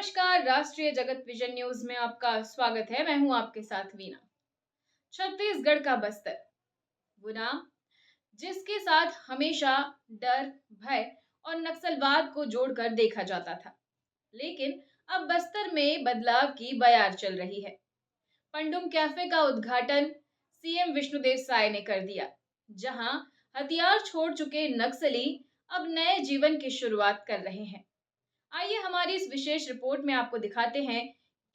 नमस्कार। राष्ट्रीय जगत विजन न्यूज में आपका स्वागत है। मैं हूं आपके साथ वीना। छत्तीसगढ़ का बस्तर, वो नाम जिसके साथ हमेशा डर, भय और नक्सलवाद को जोड़कर देखा जाता था, लेकिन अब बस्तर में बदलाव की बयार चल रही है। पंडुम कैफे का उद्घाटन सीएम विष्णुदेव साय ने कर दिया, जहां हथियार छोड़ चुके नक्सली अब नए जीवन की शुरुआत कर रहे हैं। आइए हमारी इस विशेष रिपोर्ट में आपको दिखाते हैं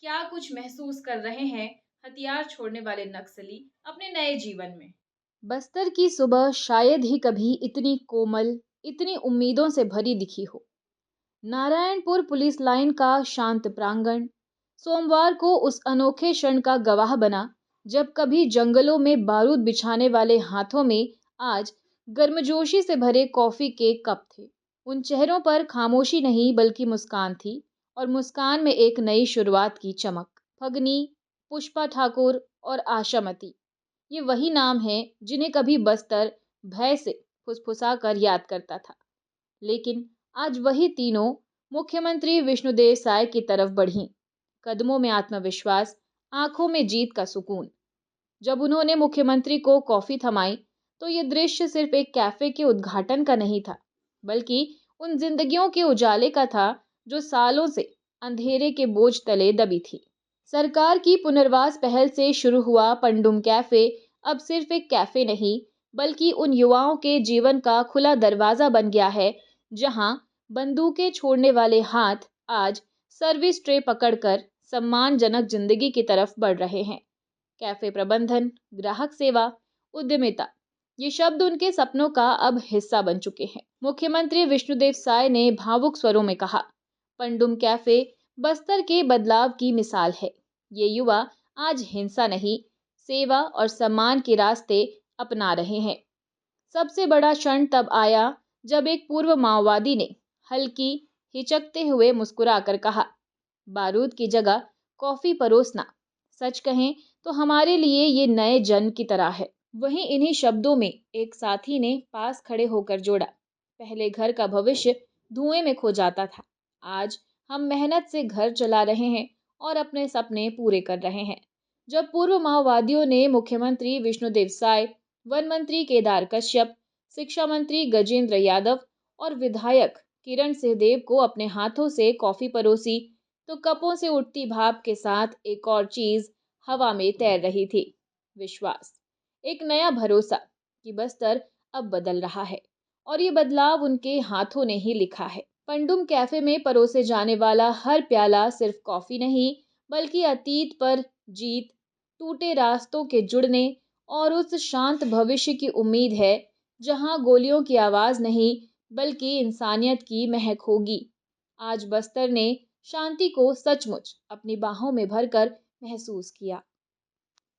क्या कुछ महसूस कर रहे हैं हथियार छोड़ने वाले नक्सली अपने नए जीवन में। बस्तर की सुबह शायद ही कभी इतनी कोमल, इतनी उम्मीदों से भरी दिखी हो। नारायणपुर पुलिस लाइन का शांत प्रांगण सोमवार को उस अनोखे क्षण का गवाह बना जब कभी जंगलों में बारूद बिछाने वाले हाथों में आज गर्मजोशी से भरे कॉफी के कप थे। उन चेहरों पर खामोशी नहीं बल्कि मुस्कान थी, और मुस्कान में एक नई शुरुआत की चमक। फगनी, पुष्पा ठाकुर और आशामती, ये वही नाम हैं जिन्हें कभी बस्तर भय से फुसफुसा कर याद करता था। लेकिन आज वही तीनों मुख्यमंत्री विष्णुदेव साय की तरफ बढ़ीं, कदमों में आत्मविश्वास, आंखों में जीत का सुकून। जब उन्होंने मुख्यमंत्री को कॉफी थमाई तो ये दृश्य सिर्फ एक कैफे के उद्घाटन का नहीं था, बल्कि उन जिंदगियों के उजाले का था जो सालों से अंधेरे के बोझ तले दबी थी। सरकार की पुनर्वास पहल से शुरू हुआ पंडुम कैफे अब सिर्फ एक कैफे नहीं, बल्कि उन युवाओं के जीवन का खुला दरवाजा बन गया है, जहां बंदूकें छोड़ने वाले हाथ आज सर्विस ट्रे पकड़कर सम्मानजनक जिंदगी की तरफ बढ़ रहे हैं। कैफे प्रबंधन, ग्राहक सेवा, उद्यमिता, ये शब्द उनके सपनों का अब हिस्सा बन चुके हैं। मुख्यमंत्री विष्णुदेव साय ने भावुक स्वरों में कहा, पंडुम कैफे बस्तर के बदलाव की मिसाल है। ये युवा आज हिंसा नहीं, सेवा और सम्मान के रास्ते अपना रहे हैं। सबसे बड़ा क्षण तब आया जब एक पूर्व माओवादी ने हल्की हिचकते हुए मुस्कुराकर कहा, बारूद की जगह कॉफी परोसना, सच कहें तो हमारे लिए ये नए जन्म की तरह है। वहीं इन्हीं शब्दों में एक साथी ने पास खड़े होकर जोड़ा, पहले घर का भविष्य धुएं में खो जाता था, आज हम मेहनत से घर चला रहे हैं और अपने सपने पूरे कर रहे हैं। जब पूर्व माओवादियों ने मुख्यमंत्री विष्णुदेव साय, वन मंत्री केदार कश्यप, शिक्षा मंत्री गजेंद्र यादव और विधायक किरण सिंहदेव को अपने हाथों से कॉफी परोसी, तो कपों से उठती भाप के साथ एक और चीज हवा में तैर रही थी, विश्वास। एक नया भरोसा कि बस्तर अब बदल रहा है, और ये बदलाव उनके हाथों ने ही लिखा है। पंडुम कैफे में परोसे जाने वाला हर प्याला सिर्फ कॉफी नहीं, बल्कि अतीत पर जीत, टूटे रास्तों के जुड़ने और उस शांत भविष्य की उम्मीद है जहां गोलियों की आवाज नहीं बल्कि इंसानियत की महक होगी। आज बस्तर ने शांति को सचमुच अपनी बाहों में भरकर महसूस किया।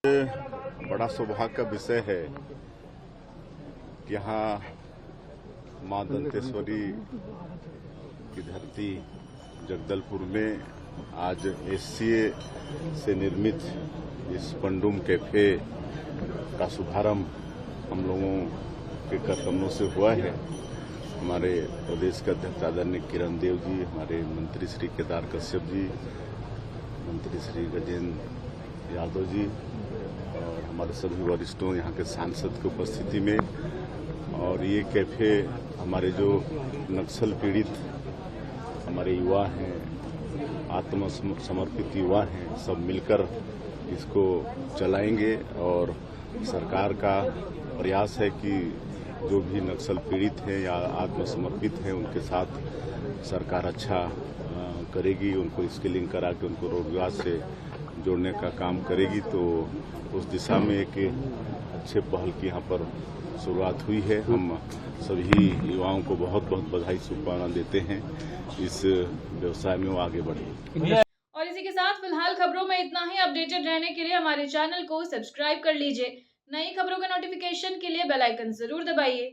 बड़ा सौभाग्य का विषय है कि यहाँ माँ दंतेश्वरी की धरती जगदलपुर में आज एससीए से निर्मित इस पंडुम कैफे का शुभारंभ हम लोगों के कदमों से हुआ है। हमारे प्रदेश के अध्यक्ष आदरणीय किरण देव जी, हमारे मंत्री श्री केदार कश्यप जी, मंत्री श्री गजेंद्र यादव जी और हमारे सभी वरिष्ठों, यहाँ के सांसद की उपस्थिति में, और ये कैफे हमारे जो नक्सल पीड़ित हमारे युवा हैं, आत्मसमर्पित युवा हैं, सब मिलकर इसको चलाएंगे। और सरकार का प्रयास है कि जो भी नक्सल पीड़ित हैं या आत्मसमर्पित हैं उनके साथ सरकार अच्छा करेगी, उनको स्किलिंग करा के उनको रोजगार से जोड़ने का काम करेगी। तो उस दिशा में एक अच्छे पहल की यहाँ पर शुरुआत हुई है। हम सभी युवाओं को बहुत बहुत बधाई शुभकामनाएं देते हैं, इस व्यवसाय में वो आगे बढ़े। और इसी के साथ फिलहाल खबरों में इतना ही। अपडेटेड रहने के लिए हमारे चैनल को सब्सक्राइब कर लीजिए। नई खबरों का नोटिफिकेशन के लिए बेल आइकन जरूर दबाइए।